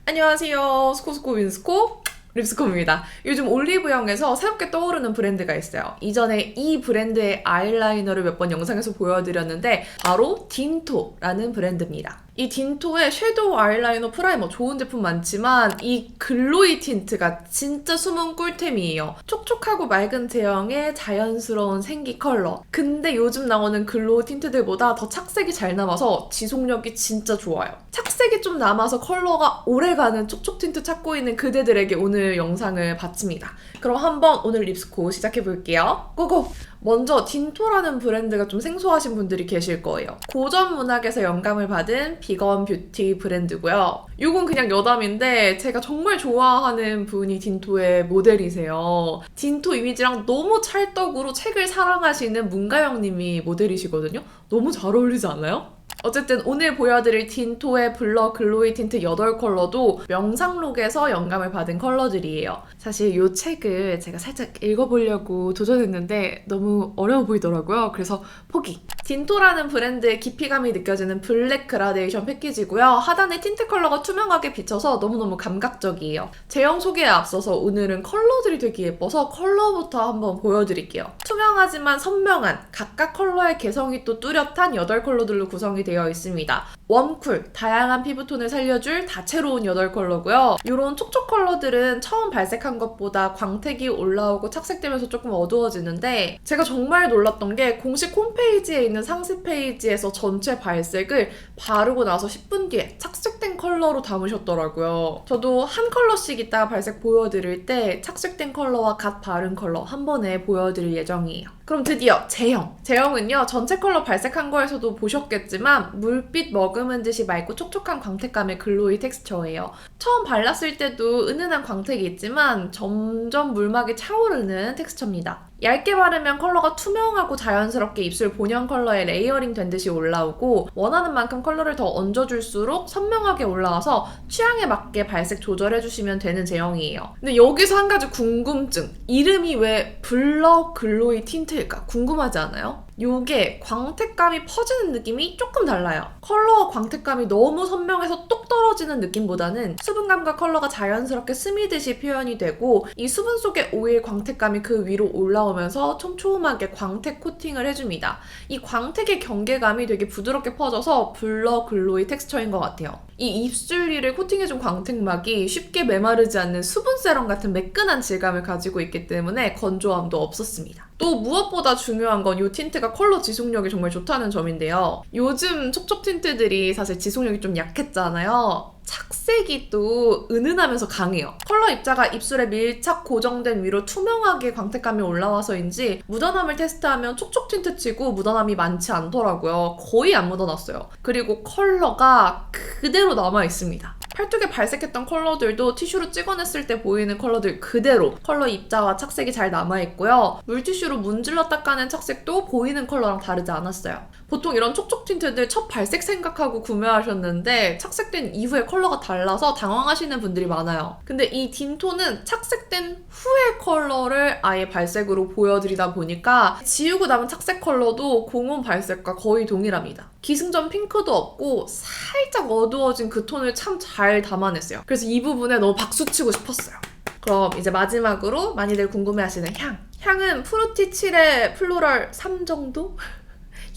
안녕하세요. 스코스코 윈스코 립스콤입니다. 요즘 올리브영에서 새롭게 떠오르는 브랜드가 있어요. 이전에 이 브랜드의 아이라이너를 몇 번 영상에서 보여드렸는데 바로 딘토라는 브랜드입니다. 이 딘토의 섀도우 아이라이너 프라이머 좋은 제품 많지만 이 글로이 틴트가 진짜 숨은 꿀템이에요. 촉촉하고 맑은 제형의 자연스러운 생기 컬러. 근데 요즘 나오는 글로우 틴트들보다 더 착색이 잘 남아서 지속력이 진짜 좋아요. 착색이 좀 남아서 컬러가 오래가는 촉촉 틴트 찾고 있는 그대들에게 오늘 영상을 바칩니다. 그럼 한번 오늘 립스코 시작해볼게요. 고고! 먼저 딘토라는 브랜드가 좀 생소하신 분들이 계실 거예요. 고전 문학에서 영감을 받은 비건 뷰티 브랜드고요. 이건 그냥 여담인데 제가 정말 좋아하는 분이 딘토의 모델이세요. 딘토 이미지랑 너무 찰떡으로 책을 사랑하시는 문가영 님이 모델이시거든요. 너무 잘 어울리지 않아요? 어쨌든 오늘 보여드릴 딘토의 블러 글로이 틴트 8컬러도 명상록에서 영감을 받은 컬러들이에요. 사실 이 책을 제가 살짝 읽어보려고 도전했는데 너무 어려워 보이더라고요. 그래서 포기! 딘토라는 브랜드의 깊이감이 느껴지는 블랙 그라데이션 패키지고요. 하단에 틴트 컬러가 투명하게 비쳐서 너무너무 감각적이에요. 제형 소개에 앞서서 오늘은 컬러들이 되게 예뻐서 컬러부터 한번 보여드릴게요. 투명하지만 선명한 각각 컬러의 개성이 또 뚜렷한 8컬러들로 구성이 되어 있습니다. 웜쿨, 다양한 피부톤을 살려줄 다채로운 8컬러고요. 이런 촉촉 컬러들은 처음 발색한 것보다 광택이 올라오고 착색되면서 조금 어두워지는데 제가 정말 놀랐던 게 공식 홈페이지에 있는 상세 페이지에서 전체 발색을 바르고 나서 10분 뒤에 착색된 컬러로 담으셨더라고요. 저도 한 컬러씩 이따가 발색 보여드릴 때 착색된 컬러와 갓 바른 컬러 한 번에 보여드릴 예정이에요. 그럼 드디어 제형! 제형은요, 전체 컬러 발색한 거에서도 보셨겠지만 물빛 머금은 듯이 맑고 촉촉한 광택감의 글로이 텍스처예요. 처음 발랐을 때도 은은한 광택이 있지만 점점 물막이 차오르는 텍스처입니다. 얇게 바르면 컬러가 투명하고 자연스럽게 입술 본연 컬러에 레이어링 된 듯이 올라오고 원하는 만큼 컬러를 더 얹어줄수록 선명하게 올라와서 취향에 맞게 발색 조절해주시면 되는 제형이에요. 근데 여기서 한 가지 궁금증. 이름이 왜 블러 글로이 틴트일까? 궁금하지 않아요? 요게 광택감이 퍼지는 느낌이 조금 달라요. 컬러와 광택감이 너무 선명해서 똑 떨어지는 느낌보다는 수분감과 컬러가 자연스럽게 스미듯이 표현이 되고 이 수분 속의 오일 광택감이 그 위로 올라오면서 촘촘하게 광택 코팅을 해줍니다. 이 광택의 경계감이 되게 부드럽게 퍼져서 블러 글로이 텍스처인 것 같아요. 이 입술 위를 코팅해준 광택막이 쉽게 메마르지 않는 수분 세럼 같은 매끈한 질감을 가지고 있기 때문에 건조함도 없었습니다. 또 무엇보다 중요한 건 이 틴트가 컬러 지속력이 정말 좋다는 점인데요. 요즘 촉촉 틴트들이 사실 지속력이 좀 약했잖아요. 착색이 또 은은하면서 강해요. 컬러 입자가 입술에 밀착 고정된 위로 투명하게 광택감이 올라와서인지 묻어남을 테스트하면 촉촉 틴트치고 묻어남이 많지 않더라고요. 거의 안 묻어났어요. 그리고 컬러가 그대로 남아있습니다. 팔뚝에 발색했던 컬러들도 티슈로 찍어냈을 때 보이는 컬러들 그대로 컬러 입자와 착색이 잘 남아있고요. 물티슈로 문질러 닦아낸 착색도 보이는 컬러랑 다르지 않았어요. 보통 이런 촉촉 틴트들 첫 발색 생각하고 구매하셨는데 착색된 이후에 컬러가 달라서 당황하시는 분들이 많아요. 근데 이 딘토는 착색된 후의 컬러를 아예 발색으로 보여드리다 보니까 지우고 남은 착색 컬러도 공홈 발색과 거의 동일합니다. 기승전 핑크도 없고 살짝 어두워진 그 톤을 참 잘 담아냈어요. 그래서 이 부분에 너무 박수치고 싶었어요. 그럼 이제 마지막으로 많이들 궁금해하시는 향. 향은 프루티 7에 플로럴 3 정도?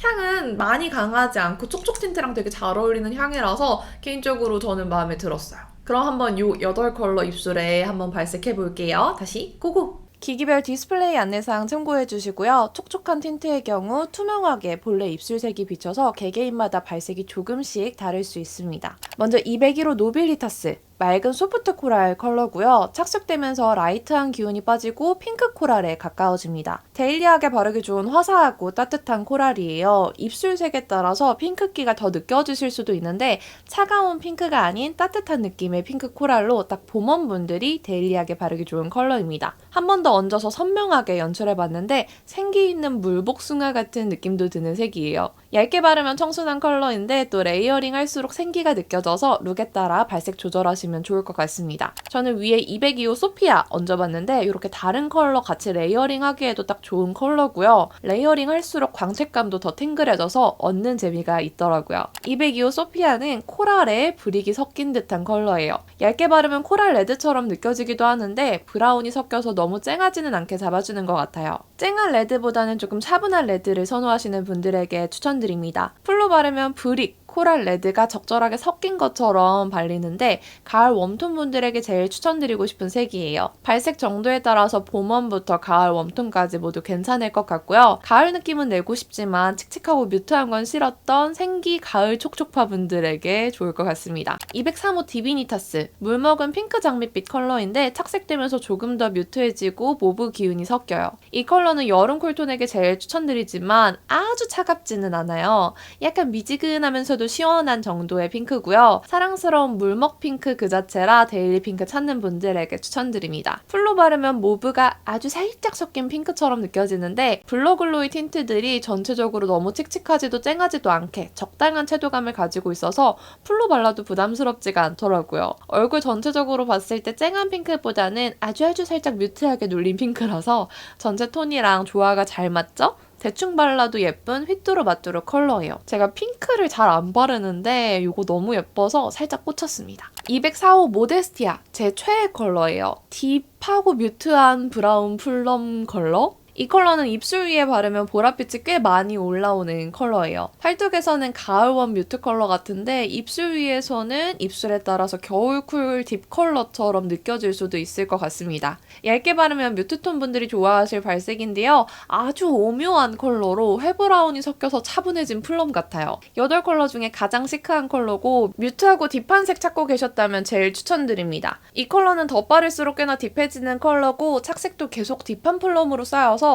향은 많이 강하지 않고 촉촉 틴트랑 되게 잘 어울리는 향이라서 개인적으로 저는 마음에 들었어요. 그럼 한번 요 8컬러 입술에 한번 발색해 볼게요. 다시 고고! 기기별 디스플레이 안내사항 참고해주시고요. 촉촉한 틴트의 경우 투명하게 본래 입술색이 비쳐서 개개인마다 발색이 조금씩 다를 수 있습니다. 먼저 201호 노빌리타스. 맑은 소프트 코랄 컬러고요. 착색되면서 라이트한 기운이 빠지고 핑크 코랄에 가까워집니다. 데일리하게 바르기 좋은 화사하고 따뜻한 코랄이에요. 입술색에 따라서 핑크기가 더 느껴지실 수도 있는데 차가운 핑크가 아닌 따뜻한 느낌의 핑크 코랄로 딱 봄원분들이 데일리하게 바르기 좋은 컬러입니다. 한 번 더 얹어서 선명하게 연출해봤는데 생기 있는 물복숭아 같은 느낌도 드는 색이에요. 얇게 바르면 청순한 컬러인데 또 레이어링 할수록 생기가 느껴져서 룩에 따라 발색 조절하시면 좋을 것 같습니다. 저는 위에 202호 소피아 얹어봤는데 이렇게 다른 컬러 같이 레이어링 하기에도 딱 좋은 컬러고요. 레이어링 할수록 광택감도 더 탱글해져서 얻는 재미가 있더라고요. 202호 소피아는 코랄에 브릭이 섞인 듯한 컬러예요. 얇게 바르면 코랄 레드처럼 느껴지기도 하는데 브라운이 섞여서 너무 쨍하지는 않게 잡아주는 것 같아요. 쨍한 레드보다는 조금 차분한 레드를 선호하시는 분들에게 추천드립니다. 풀로 바르면 브릭, 코랄 레드가 적절하게 섞인 것처럼 발리는데 가을 웜톤 분들에게 제일 추천드리고 싶은 색이에요. 발색 정도에 따라서 봄웜부터 가을 웜톤까지 모두 괜찮을 것 같고요. 가을 느낌은 내고 싶지만 칙칙하고 뮤트한 건 싫었던 생기 가을 촉촉파 분들에게 좋을 것 같습니다. 203호 디비니타스, 물먹은 핑크 장밋빛 컬러인데 착색되면서 조금 더 뮤트해지고 모브 기운이 섞여요. 이 컬러는 여름 쿨톤에게 제일 추천드리지만 아주 차갑지는 않아요. 약간 미지근하면서도 시원한 정도의 핑크고요. 사랑스러운 물먹 핑크 그 자체라 데일리 핑크 찾는 분들에게 추천드립니다. 풀로 바르면 모브가 아주 살짝 섞인 핑크처럼 느껴지는데 블러글로이 틴트들이 전체적으로 너무 칙칙하지도 쨍하지도 않게 적당한 채도감을 가지고 있어서 풀로 발라도 부담스럽지가 않더라고요. 얼굴 전체적으로 봤을 때 쨍한 핑크보다는 아주 살짝 뮤트하게 눌린 핑크라서 전체 톤이랑 조화가 잘 맞죠? 대충 발라도 예쁜 휘뚜루 마뚜루 컬러예요. 제가 핑크를 잘 안 바르는데 이거 너무 예뻐서 살짝 꽂혔습니다. 204호 모데스티아, 제 최애 컬러예요. 딥하고 뮤트한 브라운 플럼 컬러? 이 컬러는 입술 위에 바르면 보랏빛이 꽤 많이 올라오는 컬러예요. 팔뚝에서는 가을웜 뮤트 컬러 같은데 입술 위에서는 입술에 따라서 겨울쿨 딥 컬러처럼 느껴질 수도 있을 것 같습니다. 얇게 바르면 뮤트톤 분들이 좋아하실 발색인데요. 아주 오묘한 컬러로 회브라운이 섞여서 차분해진 플럼 같아요. 8컬러 중에 가장 시크한 컬러고 뮤트하고 딥한 색 찾고 계셨다면 제일 추천드립니다. 이 컬러는 덧바를수록 꽤나 딥해지는 컬러고 착색도 계속 딥한 플럼으로 쌓여서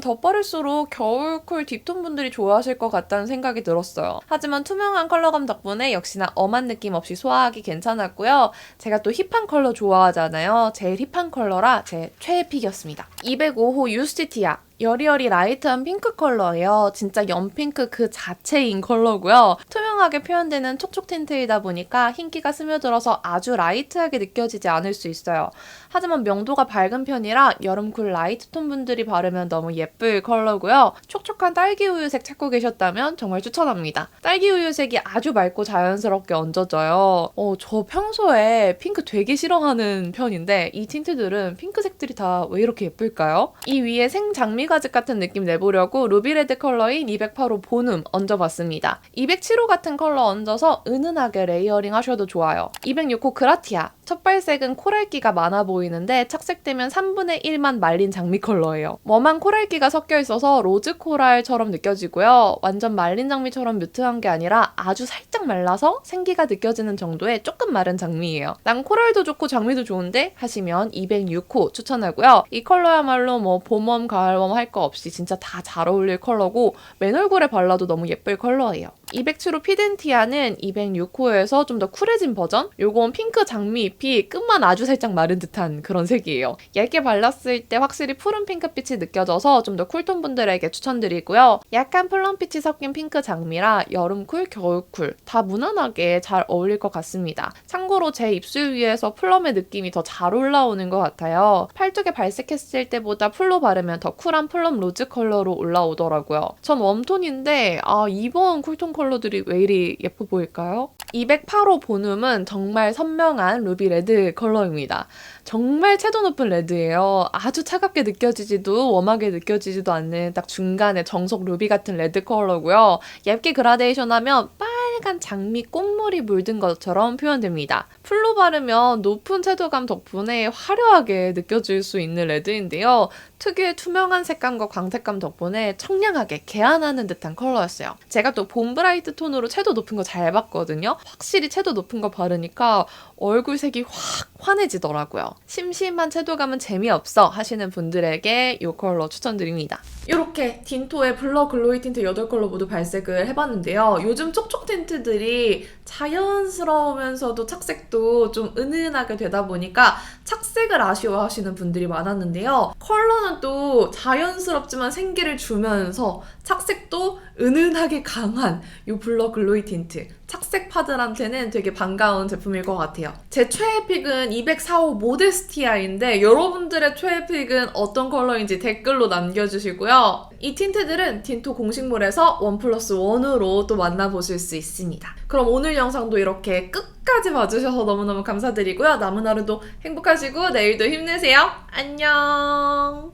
덧바를수록 겨울쿨 딥톤 분들이 좋아하실 것 같다는 생각이 들었어요. 하지만 투명한 컬러감 덕분에 역시나 엄한 느낌 없이 소화하기 괜찮았고요. 제가 또 힙한 컬러 좋아하잖아요. 제일 힙한 컬러라 제 최애 픽이었습니다. 205호 유스티티아, 여리여리 라이트한 핑크 컬러예요. 진짜 연핑크 그 자체인 컬러고요. 투명하게 표현되는 촉촉 틴트이다 보니까 흰기가 스며들어서 아주 라이트하게 느껴지지 않을 수 있어요. 하지만 명도가 밝은 편이라 여름쿨 라이트 톤 분들이 바르면 너무 예쁠 컬러고요. 촉촉한 딸기우유색 찾고 계셨다면 정말 추천합니다. 딸기우유색이 아주 맑고 자연스럽게 얹어져요. 저 평소에 핑크 되게 싫어하는 편인데 이 틴트들은 핑크색들이 다 왜 이렇게 예쁠까요? 이 위에 생장미 가죽 같은 느낌 내보려고 루비레드 컬러인 208호 보눔 얹어봤습니다. 207호 같은 컬러 얹어서 은은하게 레이어링 하셔도 좋아요. 206호 그라티아, 첫 발색은 코랄기가 많아 보이는데 착색되면 3분의 1만 말린 장미 컬러예요. 웜한 코랄기가 섞여 있어서 로즈 코랄처럼 느껴지고요. 완전 말린 장미처럼 뮤트한 게 아니라 아주 살짝 말라서 생기가 느껴지는 정도의 조금 마른 장미예요. 난 코랄도 좋고 장미도 좋은데 하시면 206호 추천하고요. 이 컬러야말로 봄웜, 가을웜 할 거 없이 진짜 다 잘 어울릴 컬러고 맨 얼굴에 발라도 너무 예쁠 컬러예요. 207호 피덴티아는 206호에서 좀 더 쿨해진 버전? 요건 핑크 장미 잎이 끝만 아주 살짝 마른 듯한 그런 색이에요. 얇게 발랐을 때 확실히 푸른 핑크빛이 느껴져서 좀 더 쿨톤 분들에게 추천드리고요. 약간 플럼빛이 섞인 핑크 장미라 여름쿨, 겨울쿨 다 무난하게 잘 어울릴 것 같습니다. 참고로 제 입술 위에서 플럼의 느낌이 더 잘 올라오는 것 같아요. 팔뚝에 발색했을 때보다 풀로 바르면 더 쿨한 플럼 로즈 컬러로 올라오더라고요. 전 웜톤인데 이번 쿨톤 컬러들이 왜 이리 예뻐 보일까요? 208호 보눔은 정말 선명한 루비 레드 컬러입니다. 정말 채도 높은 레드예요. 아주 차갑게 느껴지지도 웜하게 느껴지지도 않는 딱 중간에 정석 루비 같은 레드 컬러고요. 얇게 그라데이션하면 빨간 장미 꽃물이 물든 것처럼 표현됩니다. 풀로 바르면 높은 채도감 덕분에 화려하게 느껴질 수 있는 레드인데요. 특유의 투명한 색감과 광택감 덕분에 청량하게 개안하는 듯한 컬러였어요. 제가 또 봄브라이트 톤으로 채도 높은 거 잘 봤거든요. 확실히 채도 높은 거 바르니까 얼굴색이 확 환해지더라고요. 심심한 채도감은 재미없어 하시는 분들에게 이 컬러 추천드립니다. 이렇게 딘토의 블러 글로이 틴트 8컬러 모두 발색을 해봤는데요. 요즘 촉촉 틴트 틴트들이 자연스러우면서도 착색도 좀 은은하게 되다 보니까 착색을 아쉬워하시는 분들이 많았는데요. 컬러는 또 자연스럽지만 생기를 주면서 착색도 은은하게 강한 이 블러 글로이 틴트, 착색파들한테는 되게 반가운 제품일 것 같아요. 제 최애 픽은 245 모데스티아인데 여러분들의 최애 픽은 어떤 컬러인지 댓글로 남겨주시고요. 이 틴트들은 딘토 공식몰에서 1+1으로 또 만나보실 수 있습니다. 그럼 오늘 영상도 이렇게 끝까지 봐주셔서 너무너무 감사드리고요. 남은 하루도 행복하시고 내일도 힘내세요. 안녕!